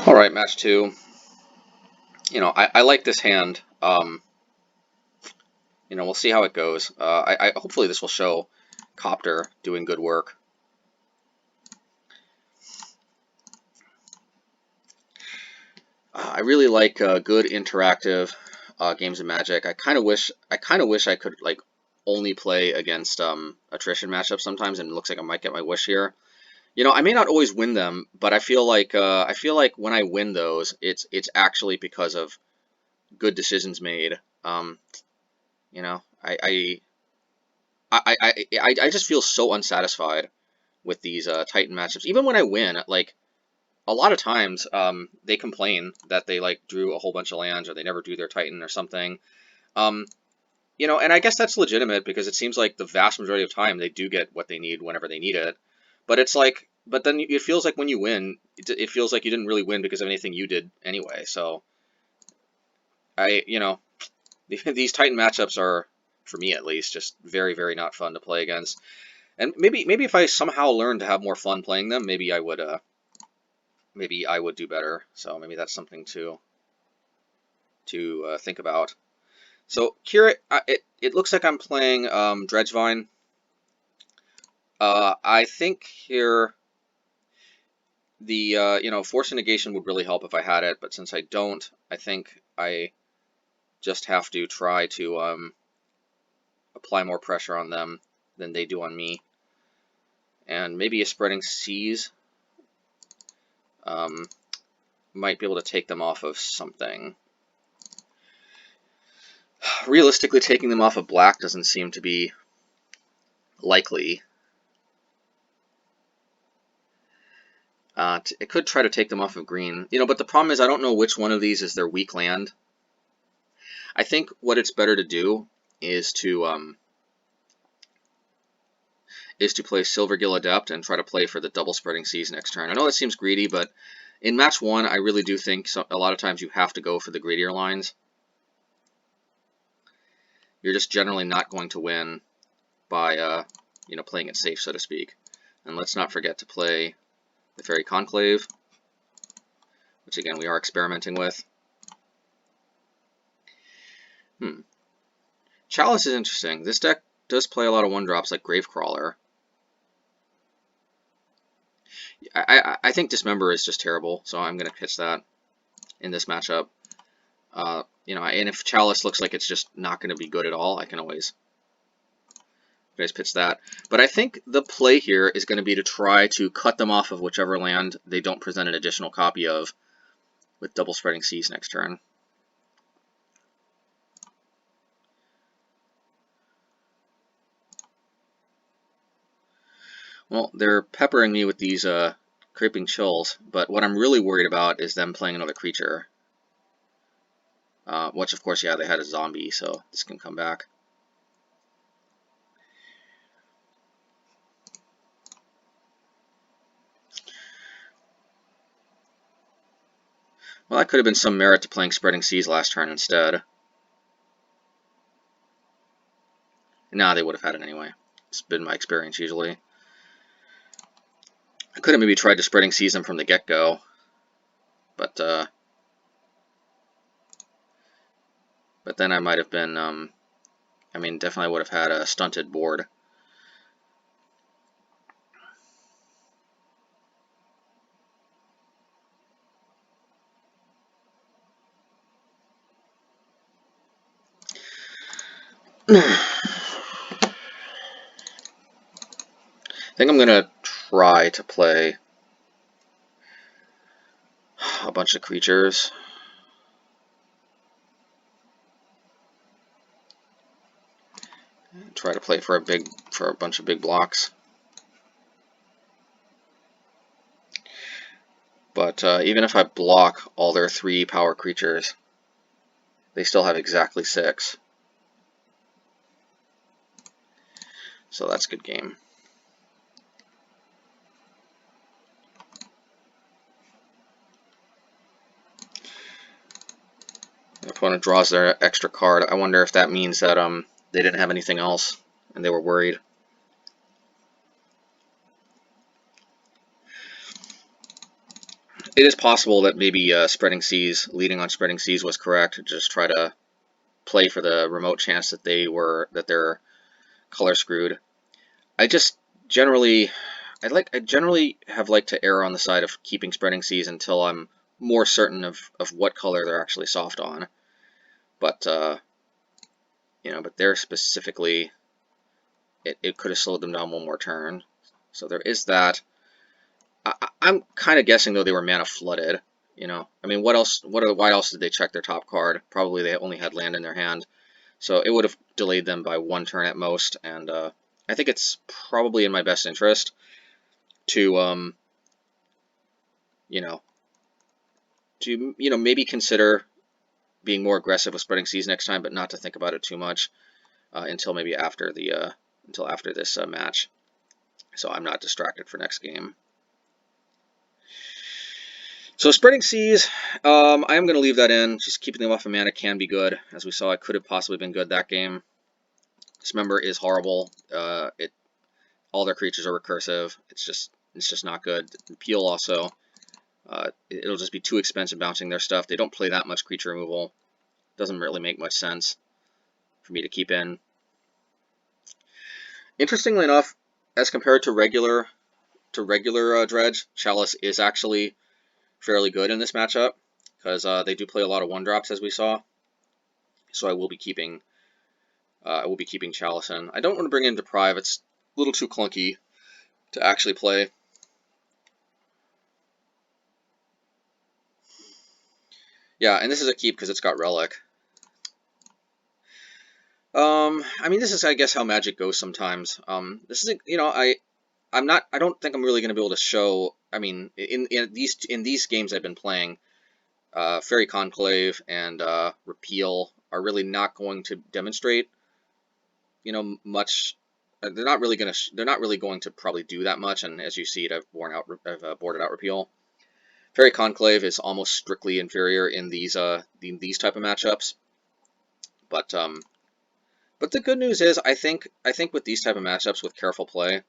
All right, match two. I like this hand. We'll see how it goes. I hopefully this will show Copter doing good work. I really like good interactive games of Magic. I kind of wish I could like only play against attrition matchups sometimes, and it looks like I might get my wish here. I may not always win them, but I feel like when I win those, it's actually because of good decisions made. You know, I just feel so unsatisfied with these Titan matchups. Even when I win, like a lot of times, they complain that they like drew a whole bunch of lands or they never drew their Titan or something. Um, and I guess that's legitimate because it seems like the vast majority of time they do get what they need whenever they need it. But it's like, but then it feels like when you win, it feels like you didn't really win because of anything you did anyway. So these Titan matchups are, for me at least, just very, very not fun to play against. And maybe if I somehow learned to have more fun playing them, maybe I would do better. So maybe that's something to think about. So here it looks like I'm playing Dredgevine. I think here the Force Negation would really help if I had it, but since I don't, I think I just have to try to apply more pressure on them than they do on me. And maybe a Spreading Seas might be able to take them off of something. Realistically, taking them off of black doesn't seem to be likely. It could try to take them off of green, but the problem is I don't know which one of these is their weak land. I think what it's better to do is to play Silvergill Adept and try to play for the double Spreading Seas next turn. I know that seems greedy, but in match one, I really do think a lot of times you have to go for the greedier lines. You're just generally not going to win by playing it safe, so to speak. And let's not forget to play the Fairy Conclave, which again we are experimenting with. Chalice is interesting. This deck does play a lot of 1-drops like Gravecrawler. I think Dismember is just terrible, so I'm going to pitch that in this matchup. And if Chalice looks like it's just not going to be good at all, I can always pitch that. But I think the play here is going to be to try to cut them off of whichever land they don't present an additional copy of with double Spreading Seas next turn. Well, they're peppering me with these Creeping Chills, but what I'm really worried about is them playing another creature. Which, of course, yeah, they had a zombie, so this can come back. Well, that could have been some merit to playing Spreading Seas last turn instead. Nah, they would have had it anyway. It's been my experience usually. I could have maybe tried to Spreading Seas them from the get-go, but then I might have been, definitely would have had a stunted board. I think I'm going to try to play a bunch of creatures. Try to play for a bunch of big blocks. But even if I block all their 3 power creatures, they still have exactly 6. So that's a good game. The opponent draws their extra card. I wonder if that means that they didn't have anything else and they were worried. It is possible that maybe Spreading Seas, leading on Spreading Seas was correct. Just try to play for the remote chance that they're color screwed. I just generally, I generally have liked to err on the side of keeping Spreading Seas until I'm more certain of what color they're actually soft on. But you know, but they're specifically, it could have slowed them down one more turn. So there is that. I'm kind of guessing though they were mana flooded. You know, I mean, what else? Why else did they check their top card? Probably they only had land in their hand, so it would have delayed them by one turn at most. And I think it's probably in my best interest to you know, maybe consider being more aggressive with Spreading Seas next time, but not to think about it too much until maybe after the until after this match, so I'm not distracted for next game. So Spreading Seas, I am going to leave that in. Just keeping them off of mana can be good. As we saw, it could have possibly been good that game. Dismember is horrible. All their creatures are recursive. It's just not good. Peel also, it'll just be too expensive bouncing their stuff. They don't play that much creature removal. Doesn't really make much sense for me to keep in. Interestingly enough, as compared to regular Dredge, Chalice is actually fairly good in this matchup because they do play a lot of 1-drops, as we saw. So I will be keeping Chalice in. I don't want to bring in Deprive. It's a little too clunky to actually play. Yeah, and this is a keep because it's got Relic. I mean, this is, I guess, how Magic goes sometimes. This is, you know, I don't think I'm really going to be able to show. I mean, in these games I've been playing, Fairy Conclave and Repeal are really not going to demonstrate, you know, much. They're not really going to probably do that much. And as you see it, I've boarded out Repeal. Fairy Conclave is almost strictly inferior in these type of matchups. But the good news is, I think with these type of matchups with careful play,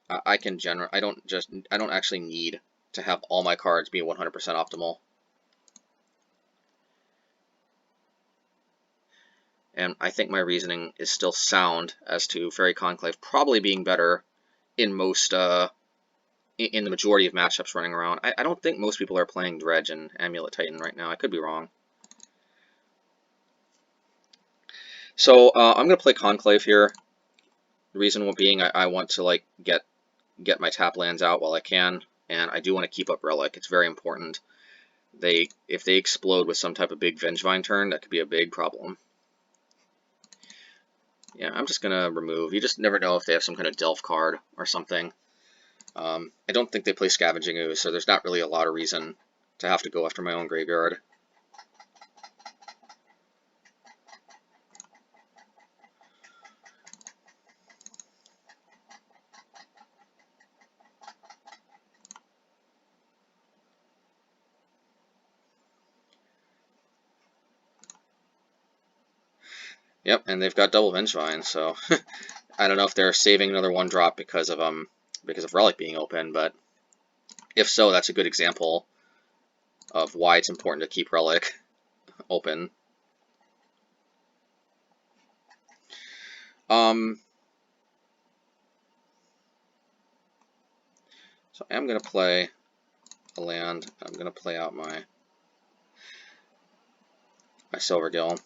I don't actually need to have all my cards be 100% optimal. And I think my reasoning is still sound as to Fairy Conclave probably being better in most in the majority of matchups running around. I don't think most people are playing Dredge and Amulet Titan right now. I could be wrong. So I'm gonna play Conclave here. The reason being I want to like get my tap lands out while I can, and I do want to keep up Relic. It's very important. If they explode with some type of big Vengevine turn, that could be a big problem. Yeah, I'm just going to remove. You just never know if they have some kind of Delph card or something. I don't think they play Scavenging Ooze, so there's not really a lot of reason to have to go after my own graveyard. Yep, and they've got double Vengevine, so I don't know if they're saving another 1-drop because of Relic being open, but if so, that's a good example of why it's important to keep Relic open. So I am going to play a land. I'm going to play out my Silvergill.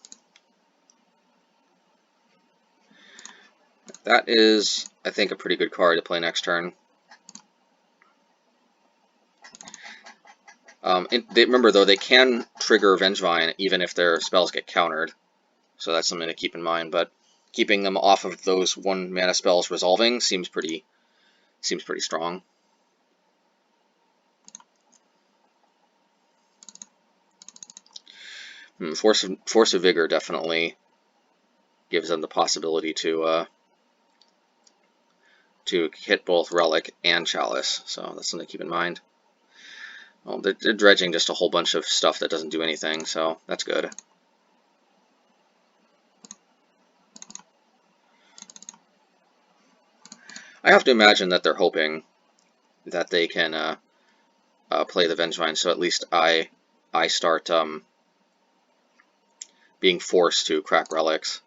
That is, I think, a pretty good card to play next turn. Remember, though, they can trigger Vengevine even if their spells get countered. So that's something to keep in mind. But keeping them off of those 1-mana spells resolving seems pretty strong. Force of Vigor definitely gives them the possibility to hit both Relic and Chalice. So that's something to keep in mind. Well, they're dredging just a whole bunch of stuff that doesn't do anything, so that's good. I have to imagine that they're hoping that they can play the Vengevine, so at least I start being forced to crack relics.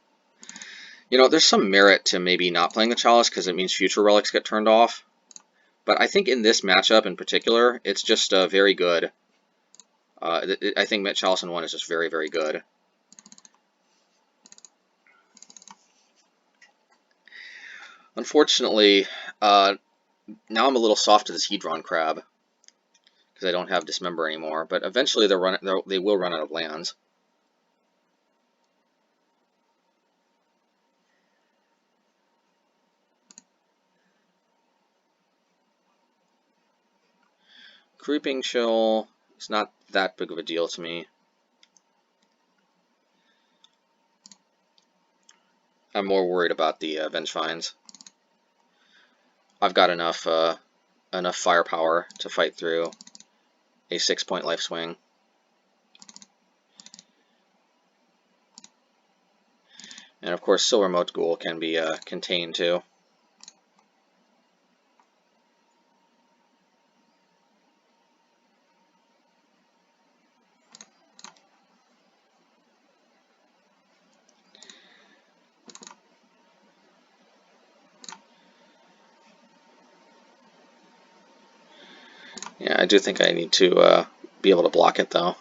You know, there's some merit to maybe not playing the Chalice because it means future relics get turned off. But I think in this matchup in particular, it's just very good. I think Chalice in 1 is just very, very good. Unfortunately, now I'm a little soft to this Hedron Crab because I don't have Dismember anymore. But eventually they will run out of lands. Creeping Chill is not that big of a deal to me. I'm more worried about the Vengevines. I've got enough firepower to fight through a 6-point life swing. And of course, Silver Moat Ghoul can be contained too. Yeah, I do think I need to be able to block it though.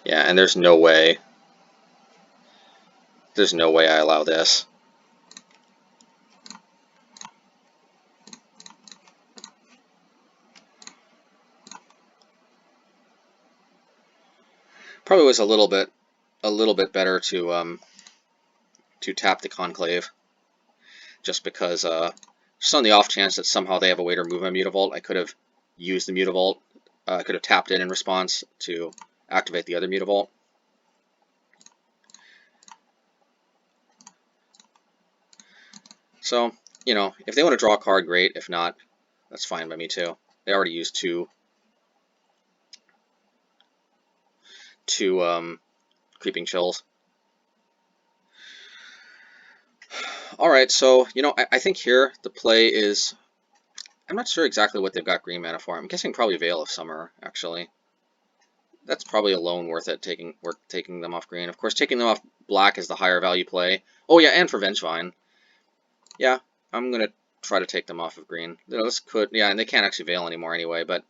Yeah, and there's no way I allow this. Probably was a little bit better to tap the Conclave, just because just on the off chance that somehow they have a way to remove my Mutavault, I could have used the Mutavault. I could have tapped it in response to activate the other Mutavault. So, you know, if they want to draw a card, great. If not, that's fine by me too. They already used two Creeping Chills. Alright, so, you know, I think here the play is... I'm not sure exactly what they've got green mana for. I'm guessing probably Veil of Summer, actually. That's probably alone worth it, taking them off green. Of course, taking them off black is the higher value play. Oh yeah, and for Vengevine. Yeah, I'm going to try to take them off of green. This could... Yeah, and they can't actually Veil anymore anyway, but...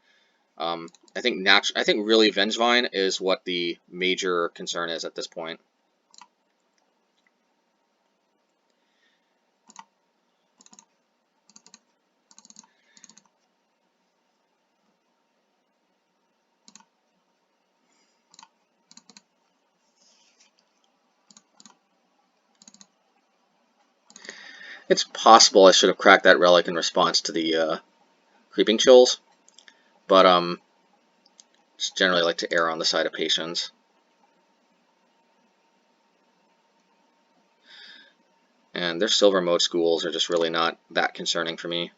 I think really Vengevine is what the major concern is at this point. It's possible I should have cracked that relic in response to the Creeping Chills, but just generally like to err on the side of patience. And their Silver Moat Schools are just really not that concerning for me.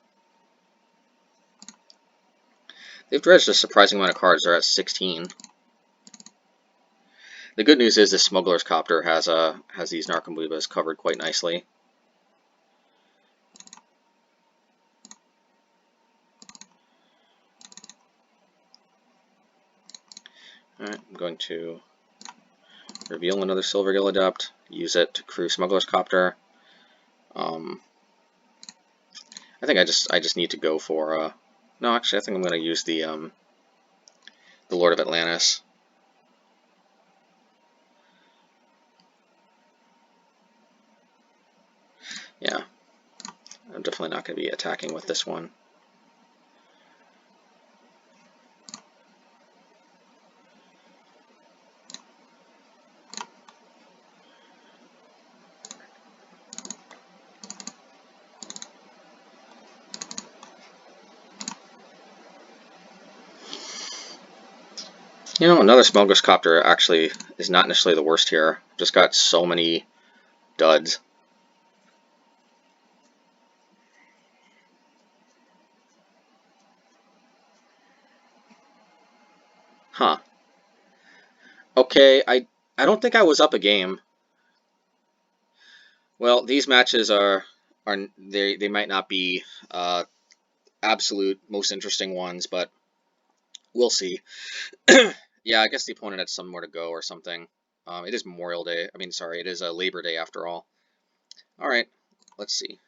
They've dredged a surprising amount of cards. They're at 16. The good news is the Smuggler's Copter has these Narcomoebas covered quite nicely. Alright, I'm going to reveal another Silvergill Adept, use it to crew Smuggler's Copter. I think I just need to go for no, actually I think I'm going to use the Lord of Atlantis. Yeah, I'm definitely not going to be attacking with this one. You know, another Smuggler's Copter actually is not necessarily the worst here. Just got so many duds. Huh. Okay, I don't think I was up a game. Well, these matches are they might not be absolute most interesting ones, but we'll see. Yeah, I guess the opponent had some more to go or something. It is Memorial Day. I mean, sorry, it is a Labor Day after all. All right, let's see.